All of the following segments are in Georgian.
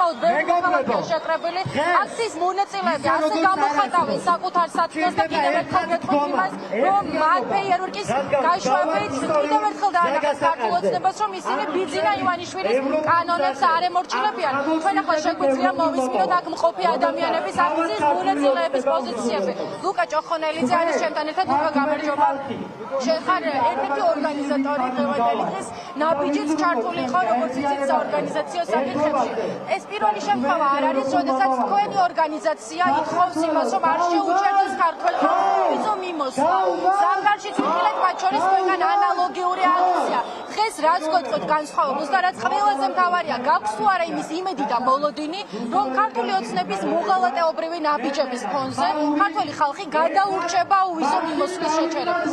საკმაოდ ბევრი მოქალაქეა შეკრებილი. აქციის მონაწილეები ასე გამოხატავენ საკუთარ სათნოს და კიდევ ერთხელ გეტყვით იმას, რომ მათ ფეიერვერკის გაშვებით კიდევ ერთხელ დაანახეს ქართულ ოცნებას, რომ ისინი ბიძინა ივანიშვილის კანონებს არ ემორჩილებიან. ჩვენ ახლა შეგვიძლია მოვისმინოთ აქ მყოფი ადამიანების აქციის მონაწილეების პოზიციები. ლუკა ჭოხონელიძე არის ჩემთან ერთად. ლუკა, გამარჯობა. შენ ხარ ერთ-ერთი ორგანიზატორი დღევანდელი დღის ნაბიჯიც ჩართული ხო როგორც იცით საორგანიზაციო საკითხებში. ეს პირველი შემთხვევა არ არის, როდესაც თქვენი ორგანიზაცია ითხოვს იმას, რომ არ შეუჩერდეს ქართველი ვიზო მიმოსვლა. ზამთარშიც ვიხილეთ მათ შორის თქვენგან ანალოგიური აქცია. დღეს რაც გეტყვით განსხვავებულს და რაც ყველაზე მთავარია, გაქვს თუ არა იმის იმედი და მოლოდინი, რომ ქართული ოცნების მოღალატეობრივი ნაბიჯების ფონზე ქართველი ხალხი გადაურჩება უვიზო მიმოსვლის შეჩერებას.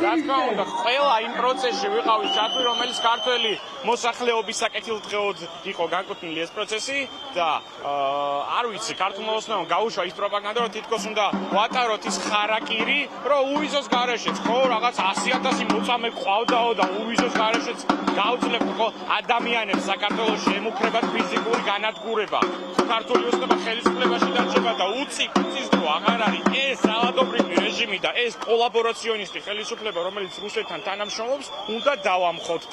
რა თქმა უნდა, ყველა იმ პროცესში ვიყავით ჩართული, რომელიც ქართველი მოსახლეობის საკეთილდღეოდ იყო განკუთვნილი ეს პროცესი და არ ვიცი, ქართულმა ოცნებამ გაუშვა ის პროპაგანდა, რომ თითქოს უნდა ვატაროთ ის ხარაკირი, რომ უვიზოს გარეშეც ხო რაღაც 100,000 მოწამე ყავდაო და უვიზოს გარეშეც გაუძლებთ ხო ადამიანებს საქართველოში ემუქრებათ ფიზიკური განადგურება. ქართული ოცნება ხელისუფლებაში დარჩება და უწის დრო აღარ არის ეს საავადმყოფო რეჟიმი და ეს კოლაბორაციონისტი ხელისუფლება, რომელიც რუსეთთან თანამშრომლობს, უნდა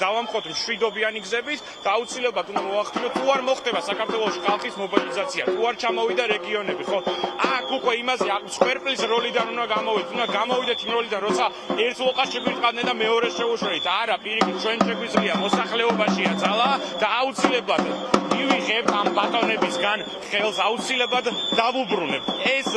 დავამხოთ მშვიდობიანი გზებით და აუცილებლად უნდა მოახდინოთ, თუ არ მოხდება საქართველოში ხალხის მობილიზაცია, თუ არ ჩამოვიდა რეგიონები, ხო? აქ უკვე იმაზე სკვერპლის როლიდან უნდა გამოვიდეთ იმ როლიდან, როცა ერთ ლოყას შეგვიწყდნენ და მეორე შეუშვერით. არა, პირიქით, ჩვენ შეგვიძლია მოსახლეობაშია ძალა და აუცილებლად მივიღებთ ამ ბატონებისგან ხელს, აუცილებლად დავუბრუნებთ. ეს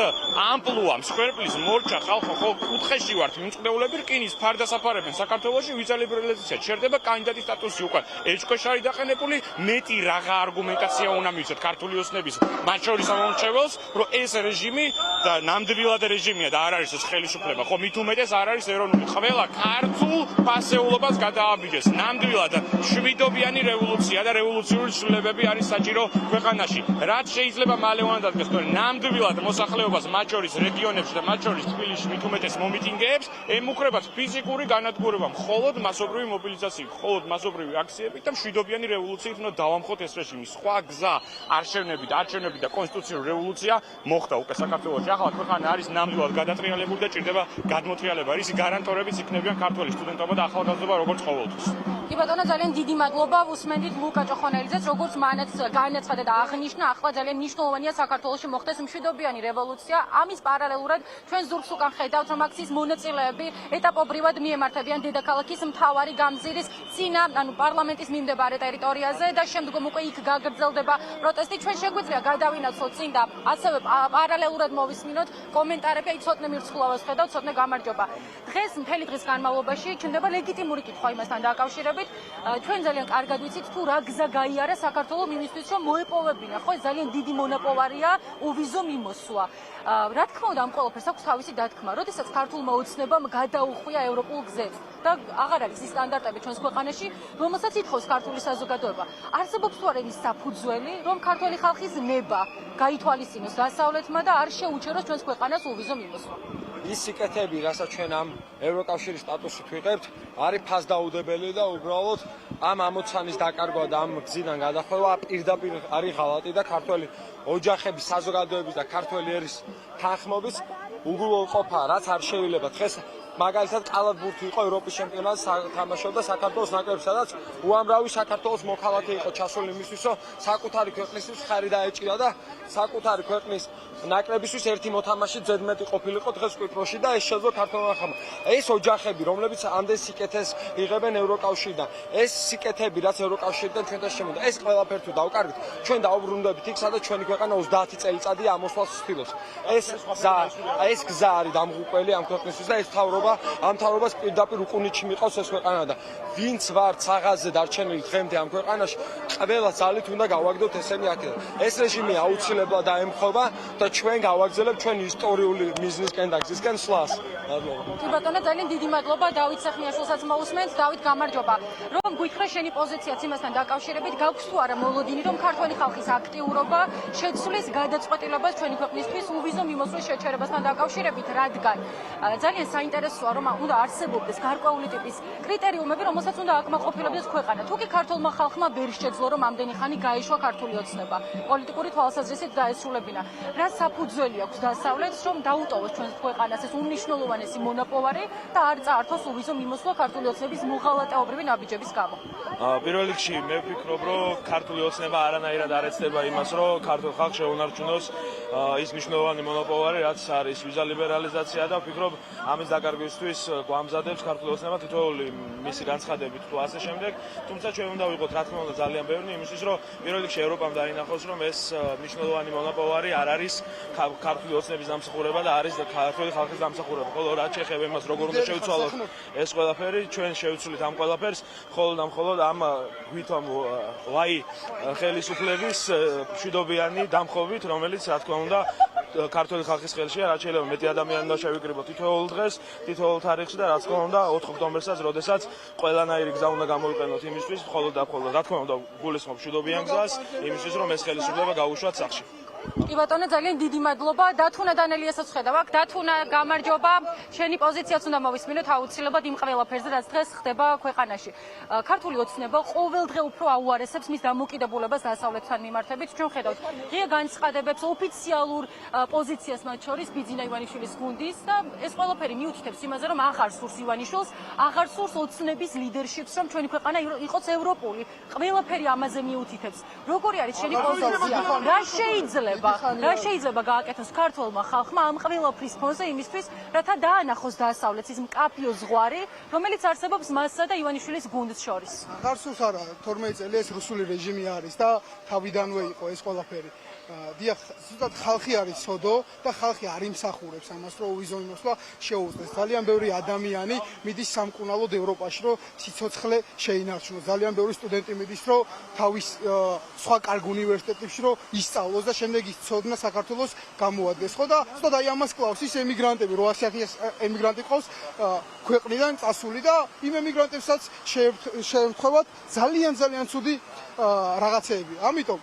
ამპლუა მსხვერპლის მორჩა ხალხო ხო კუთხეში ვართ მიმწყდეულები რკინის ფარდასაფარებენ საქართველოში ვიზალიბერალიზაცია ჩერდება კანდიდატის სტატუსი უკვე ეჭქვეშ არის დაყენებული მეტი რაღაცა არგუმენტაცია უნდა მივცეთ ქართული ოცნების მათ შორის მომრჩეველს რომ ეს რეჟიმი და ნამდვილად რეჟიმია და არ არის ეს ხელისუფლება ხო მით უმეტეს არ არის ეროვნული ყველა ქართულ ფასეულობას გადააბიჯეს ნამდვილად შვიდობიანი რევოლუცია და რევოლუციური ცვლილებები არის საჭირო ქვეყანაში რაც შეიძლება მალე უნდა დადგეს თორე ნამდვილად მოსახლეობას მათ შორის რეგიონებში და მათ შორის თბილისში მით უმეტეს მომიტინგეებს ემუქრებათ ფიზიკური განადგურება მხოლოდ მასობრივი მობილიზაციით მხოლოდ მასობრივი აქციებით და მშვიდობიანი რევოლუციით უნდა დავამხოთ ეს რეჟიმი სხვა გზა არჩევნები და კონსტიტუციური რევოლუცია მოხდა უკვე საქართველოში ახლა ქვეყანა არის ნამდვილად გადატრიალებული და ჭირდება გადმოტრიალება ისი გარანტორებიც იქნებიან ქართველი სტუდენტობა და ახალგაზრდობა როგორც ყოველთვის კი ბატონო ძალიან დიდი მადლობა უსმენდით ლუკა ჭოხონელიძეს როგორც მანაც განაცხადა და აღნიშნა ახლა ძალიან მნიშვნელოვანია საქართველოში მოხდეს მშვიდობიანი რევოლუცია ამის პარალელურად ჩვენ ზურგს უკან ხედავთ რომ აქციის მონაწილეები ეტაპობრივად მიემართებიან დედაქალაქის მთავარი გამზირის წინა პარლამენტის მიმდებარე ტერიტორიაზე და შემდგომ უკვე იქ გაგრძელდება პროტესტი ჩვენ შეგვიძლია გადავინაცვლოთ წინ და ასევე პარალელურად მოვისმინოთ კომენტარები აი ცოტნე მირცხულობას ხედავთ ცოტნე გამარჯობა დღეს მთელი დღის განმავლობაში ჩნდება ლეგიტიმური კითხვა იმასთან დაკავშირებით ჩვენ ძალიან კარგად ვიცით თუ რა გზა გაიარა საქართველოს იმისთვის რომ მოეპოვებინა ხო ძალიან დიდი მონოპოლარია უვიზო მიმოსვლა რა თქმა უნდა ამ ყველაფერს აქვს თავისი დათქმა როდესაც ქართულმა ოცნებამ გადაუხვია ევროპულ გზებს და აღარ არის ის სტანდარტები ჩვენს ქვეყანაში რომელსაც ითხოვს ქართული საზოგადოება არსებობს თუ არა ის საფუძველი რომ ქართველი ხალხის ნება გაითვალისწინოს დასავლეთმა და არ შეუჩეროს ჩვენს ქვეყანას უვიზო მიმოსვლა ის სიკეთები, რასაც ჩვენ ამ ევროკავშირის სტატუსით ვიღებთ, არის ფასდაუდებელი და უბრალოდ ამ ამოცანის დაკარგვა და ამ გზიდან გადახვევა პირდაპირ არის ღალატი და ქართველი ოჯახების საზოგადოების და ქართველი ერის თანხმობის უგულოყოფა, რაც არ შეიძლება დღეს მაგალითად კალათბურთი იყო ევროპის ჩემპიონატს თამაშობდა საქართველოს ნაკრებს, სადაც უამრავი საქართველოს მოქალაქე იყო ჩასული იმისთვის, რომ საკუთარი ქვეყნისთვის ხარი დაეჭირა და საკუთარი ქვეყნის ნაკრებისთვის ერთი მოთამაშე ზედმეტი ყოფილიყო დღეს კვიპროსში და ეს შეძლო ქართველმა ხალხმა. ეს ოჯახები, რომლებიც ამდენ სიკეთეს იღებენ ევროკავშირიდან, ეს სიკეთები, რაც ევროკავშირიდან ჩვენთან შემოდა, ეს ყველაფერი თუ დავკარგეთ, ჩვენ დაუბრუნდებით იქ, სადაც ჩვენი ქვეყანა 30 წელიწადია ამოსვლას ცდილობს. ეს გზა არის დამღუპველი ამ ქვეყნისთვის და ეს ამ მთავრობას პირდაპირ უკუნიჩი მიყავს ეს ქვეყანა და ვინც ვართ საღაზზე დარჩენილი დღემდე ამ ქვეყანაში, ყველა ძალით უნდა გავაგდოთ ესენი აქედან. ეს რეჟიმი აუცილებლად დაემხობა და ჩვენ გავაგრძელებთ ჩვენ ისტორიული მიზნისკენ და გზისკენ სვლას. კი ბატონო, ძალიან დიდი მადლობა დავით სახნიაშვილსაც მოусმენთ. დავით, გამარჯობა. რომ გითხრა შენი პოზიციაც იმასთან დაკავშირებით, გაქვს თუ არა მოლოდინი, რომ ქართველი ხალხის აქტიურობა შეცვლის გადაწყვეტილებას ჩვენი ქვეყნისთვის უვიზო მიმოსვლის შეჩერებასთან დაკავშირებით, რადგან ძალიან საინტერესო ფასოა, რომ უნდა არსებობდეს გარკვეული ტიპის კრიტერიუმები, რომელსაც უნდა აკმაყოფილებდეს ქვეყანა. თუ კი ქართულმა ხალხმა ვერ შეძლო, რომ ამდენი ხანი გაიშვა ქართული ოცნება, პოლიტიკური თვალსაზრისით დაესრულებინა. რა საფუძველი აქვს დასავლეთს, რომ დაუტოვოს ჩვენს ქვეყანას ეს უმნიშვნელოვანესი მონოპოვარი და არ წაართოს უვიზო მიმოსვლა ქართული ოცნების მოღალატეობრივი ნაბიჯების გამო. პირველ რიგში მე ვფიქრობ, რომ ქართული ოცნება არანაირად არ ეცდება იმას, რომ ქართულ ხალხს შეუნარჩუნოს ის მნიშვნელოვანი მონოპოვარი, რაც არის ვიზა ლიბერალიზაცია და ვფიქრობ, ამის დაკარგვისთვის გვამზადებს ქართული ოცნება თითოეული მისი განცხადებით თუ ასე შემდეგ. თუმცა ჩვენ უნდა ვიყოთ, რა თქმა უნდა, ძალიან ბევრი იმისთვის, რომ პირველ რიგში ევროპამ დაინახოს, რომ ეს მნიშვნელოვანი მონოპოვარი არ არის ქართული ოცნების დამსახურება და არის ქართული ხალხის დამსახურება. ხოლო რაც შეეხება იმას, როგორ უნდა შევცვალოთ ეს ყველაფერი, ჩვენ შევცვლით ამ ყველაფერს, მხოლოდ და მხოლოდ ამ ვითომ ლაი ხელისუფლების მშვიდობიანი დამხობით, რომელიც რა თქმა უნდა ქართული ხალხის ხელშია, რაც შეიძლება მეტი ადამიანი უნდა შევიკრიბოთ თითოეულ დღეს, თითოეულ თარიღში და რა თქმა უნდა 4 ოქტომბერსაც, როდესაც ყველანაირი გზა უნდა გამოვიყენოთ იმისთვის, მხოლოდ და მხოლოდ რა თქმა უნდა გულისხმობ მშვიდობიან გზას, იმისთვის რომ ეს ხელისუფლება გაუშვათ სახლში. კი ბატონო, ძალიან დიდი მადლობა. დათუნა დანელიასაც ხედავ აქ. დათუნა, გამარჯობა. შენი პოზიციაც უნდა მოვისმინოთ აუცილებლად იმ ყველაფერზე, რაც დღეს ხდება ქვეყანაში. ქართული ოცნება ყოველდღე უფრო აუარესებს მის დამოკიდებულებას დასავლეთთან მიმართებით. ჩვენ ხედავთ ღია განცხადებებს, ოფიციალურ პოზიციას მათ შორის ბიძინა ივანიშვილის გუნდის და ეს ყველაფერი მიუთითებს იმაზე, რომ აღარ სურს ივანიშვილს, აღარ სურს ოცნების ლიდერშიპს, რომ ჩვენი ქვეყანა იყოს ევროპული. ყველაფერი ამაზე მიუთითებს. როგორი არის შენი პოზიცია? რა შეიძლება გააკეთოს ქართულმა ხალხმა ამ ყველაფრის ფონზე იმისთვის, რათა დაანახოს დასავლეთს ის მკაფიო ზღვარი, რომელიც არსებობს მასსა და ივანიშვილის გუნდს შორის. აღარ სურს არა, 12 წელი ეს რუსული რეჟიმი არის და თავიდანვე იყო ეს ყველაფერი. დიახ, ზუსტად ხალხი არის სოდო და ხალხი არ იმსახურებს ამას, რომ უვიზო იმოსვლა შეუძლეს. ძალიან ბევრი ადამიანი მიდის სამკურნალოდ ევროპაში, რომ სიცოცხლე შეინარჩუნოს. ძალიან ბევრი სტუდენტი მიდის, რომ თავის სხვა კარგ უნივერსიტეტებში რომ ისწავლოს და შემდეგ ის ცოდნა საქართველოს გამოადგეს. ხო და ზუსტად აი ამას კლავს ის ემიგრანტები, 800.000 ემიგრანტი ყავს ქვეყნიდან წასული და იმ ემიგრანტებსაც შეემთხვევათ ძალიან ცუდი რაღაცეები. ამიტომ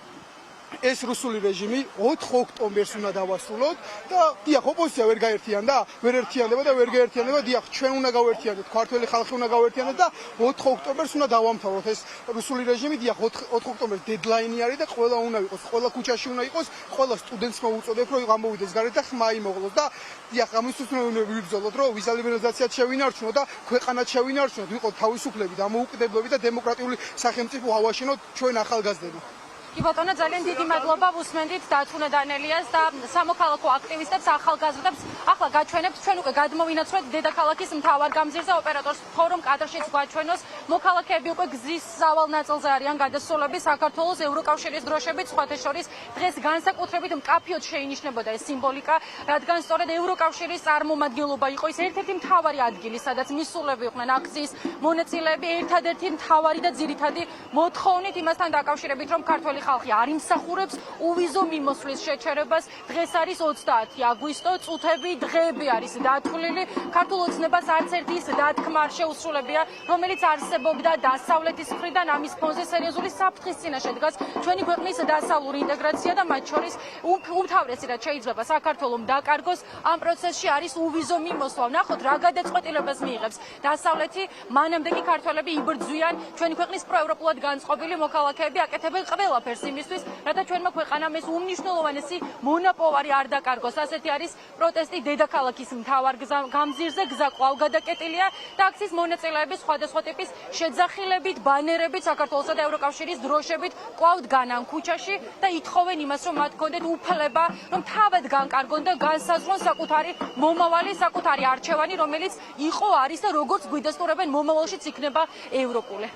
ეს რუსული რეჟიმი 4 ოქტომბერს უნდა დავასრულოთ და დიახ, ოპოზიცია ვერ გაერთიანდა, ვერ ერთიანდება და ვერ გაერთიანდება, დიახ, ჩვენ უნდა გავერთიანდეთ, ქართველი ხალხი უნდა გავერთიანდეთ და 4 ოქტომბერს უნდა დავამთავროთ ეს რუსული რეჟიმი, დიახ, 4 ოქტომბერს დედლაინი არის და ყველა უნდა იყოს, ყველა ქუჩაში უნდა იყოს, ყველა სტუდენტს მოვუწოდებ, რომ გამოვიდეს გარეთ და ხმა იმოღლოს და დიახ, ამისთვის უნდა ვიბრძოლოთ, რომ ვიზა ლიბერალიზაციაც შევინარჩუნოთ და ქვეყანაც შევინარჩუნოთ, ვიყოთ თავისუფლები, დამოუკიდებლები და დემოკრატიული სახელმწიფო ავაშენოთ ჩვენ ახალგაზრდები. კი ბატონო, ძალიან დიდი მადლობა. ვუსმენდით დათუნა დანელიას და სამოქალაქო აქტივისტებს, ახალგაზრდებს. ახლა გაჩვენებთ, ჩვენ უკვე გადმოვინაცვლეთ დედაქალაქის მთავარ გამზირზე ოპერატორს ფორუმ კადრშიც გაჩვენოს. მოქალაქეები უკვე გზის სავალ ნაწილზე არიან გადასულები საქართველოს ევროკავშირის დროშებით, სხვათა შორის დღეს განსაკუთრებით მკაფიოდ შეინიშნებოდა ეს სიმბოლიკა, რადგან სწორედ ევროკავშირის წარმომადგენლობა იყო ის ერთ-ერთი მთავარი ადგილი, სადაც მისულები იყვნენ აქციის მონაწილეები, ერთადერთი მთავარი და ძირითადი მოთხოვნით იმასთან დაკავშირებით, რომ ქართველი ხალხი არ იმსახურებს უვიზო მიმოსვლის შეჩერებას. დღეს არის 30 აგვისტო, წუთები, დღეები არის დათვლილი. ქართულ ოცნებას არც ერთი ის დათქმა არ შეუსრულებია, რომელიც არსებობდა დასავლეთის მხრიდან ამის ფონზე სერიოზული საფრთხის წინაშე დგას ჩვენი ქვეყნის დასავლური ინტეგრაცია და მათ შორის უმთავრესი რაც შეიძლება საქართველოს დაკარგოს ამ პროცესში არის უვიზო მიმოსვლა. ნახოთ რა გადაწყვეტილებას მიიღებს დასავლეთი, მანამდე კი ქართველები იბრძვიან, ჩვენი ქვეყნის პროევროპულად განწყობილი მოქალაქეები აკეთებენ ყველაფერს იმისთვის, რათა ჩვენმა ქვეყანამ ეს უმნიშვნელოვანესი მონოპოვარი არ დაკარგოს. ასეთი არის პროტესტი დედაქალაქის მთავარ გამზირზე, გზა კვლავ გადაკეტილია და აქციის მონაწილეები სხვადასხვა ტიპის შეძახილებით, ბანერებით, საქართველოსა და ევროკავშირის დროშებით კვლავ დგანან ქუჩაში და ითხოვენ იმას, რომ მათ გქონდეთ უფლება, რომ თავად განკარგონ და განსაზღვრონ საკუთარი მომავალი, საკუთარი არჩევანი, რომელიც იყო, არის და როგორც გვიდასტურებენ მომავალშიც იქნება ევროპული.